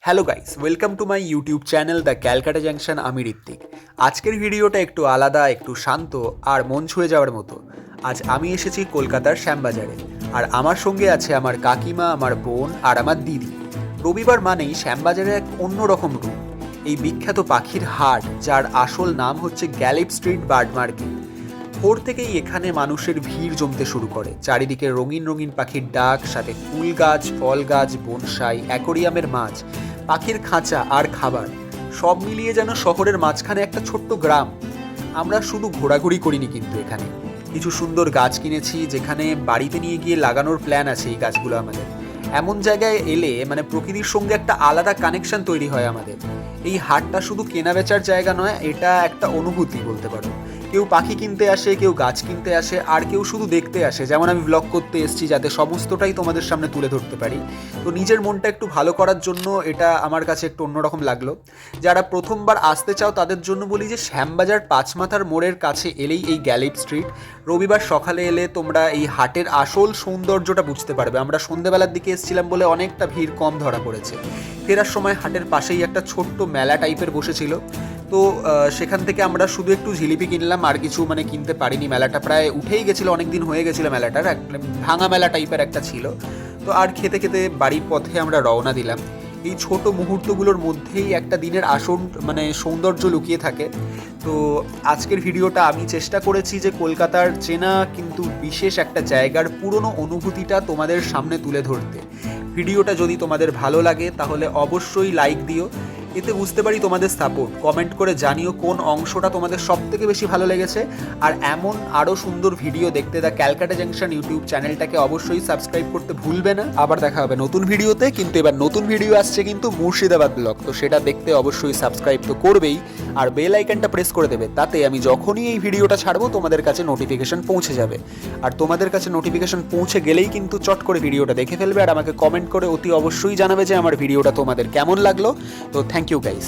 Hello guys, welcome to my YouTube channel the Calcutta junction. আমি ঋত্বিক। আজকের ভিডিওটা একটু আলাদা, একটু শান্ত আর মন ছুঁয়ে যাওয়ার মতো। আজ আমি এসেছি কলকাতার শ্যামবাজারে, আর আমার সঙ্গে আছে আমার কাকিমা, আমার বোন আর আমার দিদি। রবিবার মানেই শ্যামবাজারে এক অন্যরকম রূপ। এই বিখ্যাত পাখির হাট, যার আসল নাম হচ্ছে গ্যালিপ স্ট্রিট বার্ড মার্কেট। ভোর থেকেই এখানে মানুষের ভিড় জমতে শুরু করে। চারিদিকে রঙিন রঙিন পাখির ডাক, সাথে ফুল গাছ, ফল গাছ, বনসাই, অ্যাকোরিয়ামের মাছ, পাখির খাঁচা আর খাবার, সব মিলিয়ে যেন শহরের মাঝখানে একটা ছোট্ট গ্রাম। আমরা শুধু ঘোরাঘুরি করিনি, কিন্তু এখানে কিছু সুন্দর গাছ কিনেছি, যেখানে বাড়িতে নিয়ে গিয়ে লাগানোর প্ল্যান আছে এই গাছগুলো আমাদের। এমন জায়গায় এলে মানে প্রকৃতির সঙ্গে একটা আলাদা কানেকশন তৈরি হয় আমাদের। এই হাটটা শুধু কেনা বেচার জায়গা নয়, এটা একটা অনুভূতি বলতে পারো। কেউ পাখি কিনতে আসে, কেউ গাছ কিনতে আসে, আর কেউ শুধু দেখতে আসে। যেমন আমি ব্লগ করতে এসেছি, যাতে সমস্তটাই তোমাদের সামনে তুলে ধরতে পারি। তো নিজের মনটা একটু ভালো করার জন্য এটা আমার কাছে একটু অন্যরকম লাগলো। যারা প্রথমবার আসতে চাও তাদের জন্য বলি যে শ্যামবাজার পাঁচমাথার মোড়ের কাছে এলেই এই গ্যালিপ স্ট্রিট। রবিবার সকালে এলে তোমরা এই হাটের আসল সৌন্দর্যটা বুঝতে পারবে। আমরা সন্ধ্যেবেলার দিকে এসেছিলাম বলে অনেকটা ভিড় কম ধরা পড়েছে। ফেরার সময় হাটের পাশেই একটা ছোট্ট মেলা টাইপের বসেছিল। তো সেখান থেকে আমরা শুধু একটু জিলিপি কিনলাম, আর কিছু কিনতে পারিনি। মেলাটা প্রায় উঠেই গেছিলো, অনেক দিন হয়ে গেছিলো মেলাটার, ভাঙা মেলা টাইপের একটা ছিল। তো আর খেতে খেতে বাড়ির পথে আমরা রওনা দিলাম। এই ছোট মুহূর্তগুলোর মধ্যেই একটা দিনের আসন সৌন্দর্য লুকিয়ে থাকে। তো আজকের ভিডিওটা আমি চেষ্টা করেছি যে কলকাতার চেনা কিন্তু বিশেষ একটা জায়গার পুরনো অনুভূতিটা তোমাদের সামনে তুলে ধরতে। ভিডিওটা যদি তোমাদের ভালো লাগে তাহলে অবশ্যই লাইক দিও। এতে বুঝতে পারি তোমাদের সাপোর্ট। কমেন্ট করে জানিও কোন অংশটা তোমাদের সবথেকে বেশি ভালো লেগেছে। আর এমন আরও সুন্দর ভিডিও দেখতে দ্য ক্যালকাটা জাংশন ইউটিউব চ্যানেলটাকে অবশ্যই সাবস্ক্রাইব করতে ভুলবে না। আবার দেখা হবে নতুন ভিডিওতে, কিন্তু এবার নতুন ভিডিও আসছে কিন্তু মুর্শিদাবাদ ব্লগ। তো সেটা দেখতে অবশ্যই সাবস্ক্রাইব তো করবেই, আর বেল আইকনটা প্রেস করে দেবে। তাতে আমি যখনই এই ভিডিওটা ছাড়বো তোমাদের কাছে নোটিফিকেশন পৌঁছে যাবে। আর তোমাদের কাছে নোটিফিকেশন পৌঁছে গেলেই কিন্তু চট করে ভিডিওটা দেখে ফেলবে, আর আমাকে কমেন্ট করে অতি অবশ্যই জানাবে যে আমার ভিডিওটা তোমাদের কেমন লাগলো। তো থ্যাংক ইউ গাইস।